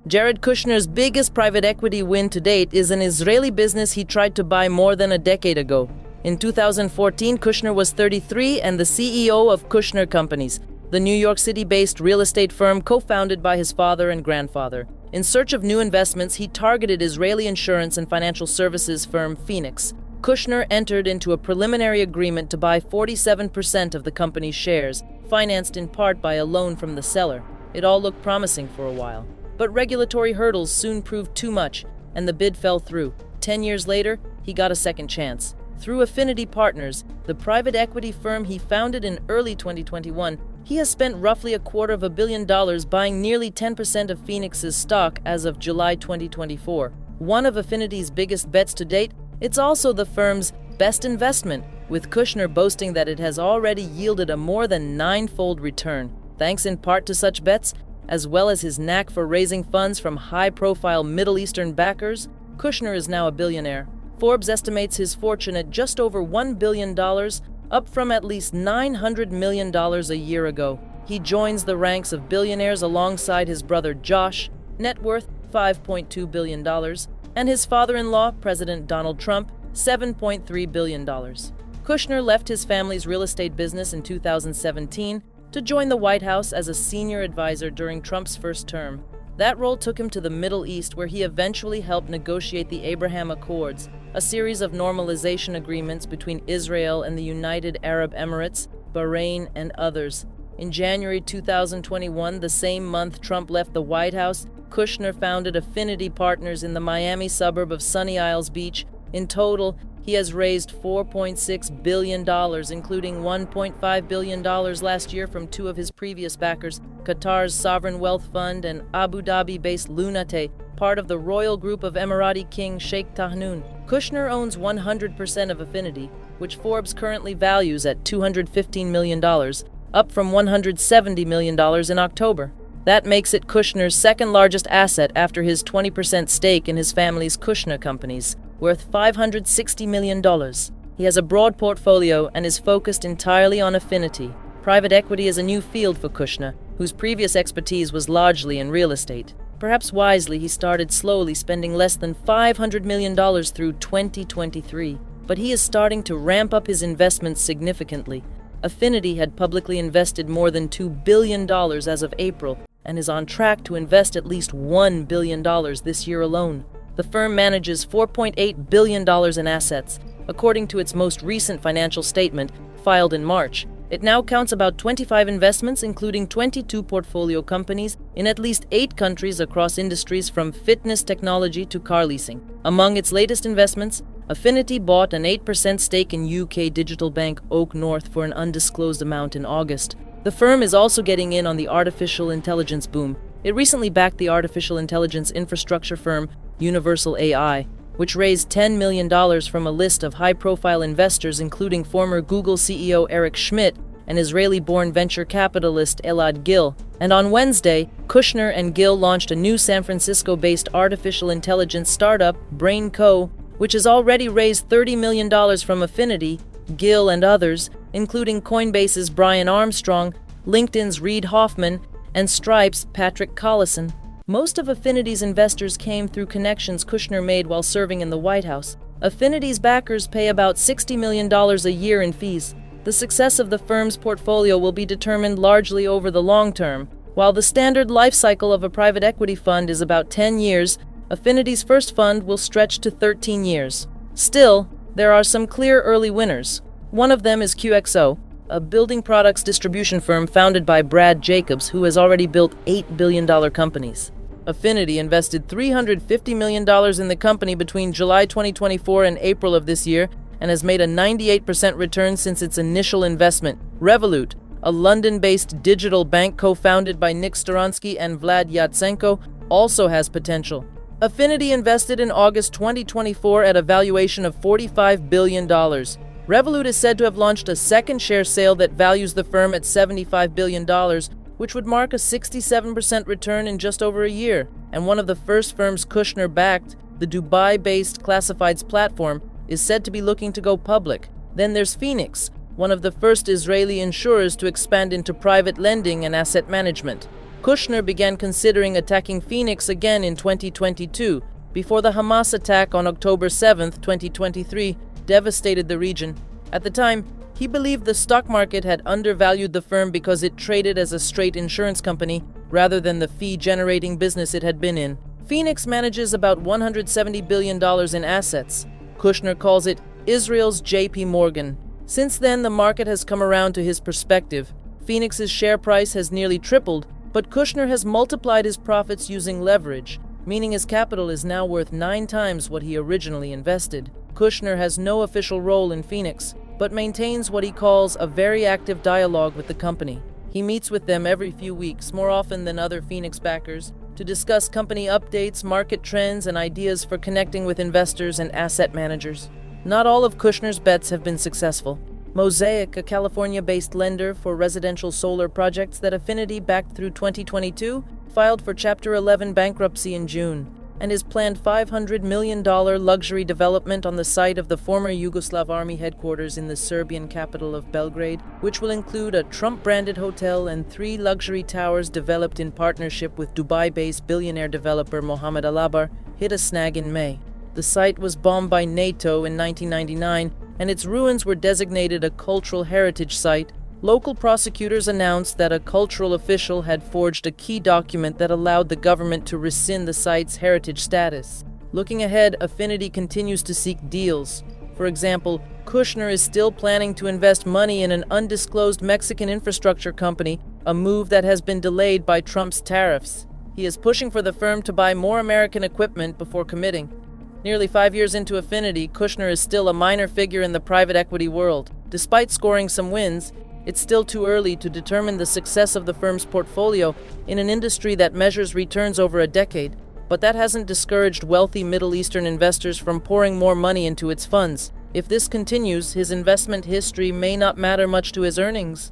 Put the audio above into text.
Jared Kushner's biggest private equity win to date is an Israeli business he tried to buy more than a decade ago. In 2014, Kushner was 33 and the CEO of Kushner Companies, the New York City-based real estate firm co-founded by his father and grandfather. In search of new investments, he targeted Israeli insurance and financial services firm Phoenix. Kushner entered into a preliminary agreement to buy 47% of the company's shares, financed in part by a loan from the seller. It all looked promising for a while. But regulatory hurdles soon proved too much, and the bid fell through. 10 years later, he got a second chance. Through Affinity Partners, the private equity firm he founded in early 2021, he has spent roughly $250 million buying nearly 10% of Phoenix's stock as of July 2024. One of Affinity's biggest bets to date, it's also the firm's best investment, with Kushner boasting that it has already yielded a more than 9-fold return. Thanks in part to such bets, as well as his knack for raising funds from high-profile Middle Eastern backers, Kushner is now a billionaire. Forbes estimates his fortune at just over $1 billion, up from at least $900 million a year ago. He joins the ranks of billionaires alongside his brother Josh, net worth $5.2 billion, and his father-in-law, President Donald Trump, $7.3 billion. Kushner left his family's real estate business in 2017 to join the White House as a senior advisor during Trump's first term. That role took him to the Middle East, where he eventually helped negotiate the Abraham Accords, a series of normalization agreements between Israel and the United Arab Emirates, Bahrain, and others. In January 2021, the same month Trump left the White House, Kushner founded Affinity Partners in the Miami suburb of Sunny Isles Beach. In total, he has raised $4.6 billion, including $1.5 billion last year from two of his previous backers, Qatar's Sovereign Wealth Fund and Abu Dhabi-based Lunate, part of the royal group of Emirati King Sheikh Tahnoon. Kushner owns 100% of Affinity, which Forbes currently values at $215 million, up from $170 million in October. That makes it Kushner's second-largest asset after his 20% stake in his family's Kushner Companies, worth $560 million. He has a broad portfolio and is focused entirely on Affinity. Private equity is a new field for Kushner, whose previous expertise was largely in real estate. Perhaps wisely, he started slowly, spending less than $500 million through 2023. But he is starting to ramp up his investments significantly. Affinity had publicly invested more than $2 billion as of April and is on track to invest at least $1 billion this year alone. The firm manages $4.8 billion in assets, according to its most recent financial statement, filed in March. It now counts about 25 investments, including 22 portfolio companies in at least 8 countries across industries from fitness technology to car leasing. Among its latest investments, Affinity bought an 8% stake in UK digital bank Oak North for an undisclosed amount in August. The firm is also getting in on the artificial intelligence boom. It recently backed the artificial intelligence infrastructure firm Universal AI, which raised $10 million from a list of high-profile investors including former Google CEO Eric Schmidt and Israeli-born venture capitalist Elad Gil. And on Wednesday, Kushner and Gil launched a new San Francisco-based artificial intelligence startup, Brain Co., which has already raised $30 million from Affinity, Gil and others, including Coinbase's Brian Armstrong, LinkedIn's Reid Hoffman, and Stripe's Patrick Collison. Most of Affinity's investors came through connections Kushner made while serving in the White House. Affinity's backers pay about $60 million a year in fees. The success of the firm's portfolio will be determined largely over the long term. While the standard life cycle of a private equity fund is about 10 years, Affinity's first fund will stretch to 13 years. Still, there are some clear early winners. One of them is QXO, a building products distribution firm founded by Brad Jacobs, who has already built $8 billion companies. Affinity invested $350 million in the company between July 2024 and April of this year and has made a 98% return since its initial investment. Revolut, a London-based digital bank co-founded by Nick Storonsky and Vlad Yatsenko, also has potential. Affinity invested in August 2024 at a valuation of $45 billion. Revolut is said to have launched a second share sale that values the firm at $75 billion, which would mark a 67% return in just over a year. And one of the first firms Kushner backed, the Dubai-based classifieds platform, is said to be looking to go public. Then there's Phoenix, one of the first Israeli insurers to expand into private lending and asset management. Kushner began considering attacking Phoenix again in 2022, before the Hamas attack on October 7, 2023, devastated the region. At the time, he believed the stock market had undervalued the firm because it traded as a straight insurance company rather than the fee-generating business it had been in. Phoenix manages about $170 billion in assets. Kushner calls it Israel's JP Morgan. Since then, the market has come around to his perspective. Phoenix's share price has nearly tripled, but Kushner has multiplied his profits using leverage, meaning his capital is now worth 9 times what he originally invested. Kushner has no official role in Phoenix, but maintains what he calls a very active dialogue with the company. He meets with them every few weeks, more often than other Phoenix backers, to discuss company updates, market trends, and ideas for connecting with investors and asset managers. Not all of Kushner's bets have been successful. Mosaic, a California-based lender for residential solar projects that Affinity backed through 2022, filed for Chapter 11 bankruptcy in June, and his planned $500 million luxury development on the site of the former Yugoslav army headquarters in the Serbian capital of Belgrade, which will include a Trump-branded hotel and 3 luxury towers developed in partnership with Dubai-based billionaire developer Mohammed Alabar, hit a snag in May. The site was bombed by NATO in 1999, and its ruins were designated a cultural heritage site. Local prosecutors announced that a cultural official had forged a key document that allowed the government to rescind the site's heritage status. Looking ahead, Affinity continues to seek deals. For example, Kushner is still planning to invest money in an undisclosed Mexican infrastructure company, a move that has been delayed by Trump's tariffs. He is pushing for the firm to buy more American equipment before committing. Nearly 5 years into Affinity, Kushner is still a minor figure in the private equity world. Despite scoring some wins, it's still too early to determine the success of the firm's portfolio in an industry that measures returns over a decade, but that hasn't discouraged wealthy Middle Eastern investors from pouring more money into its funds. If this continues, his investment history may not matter much to his earnings.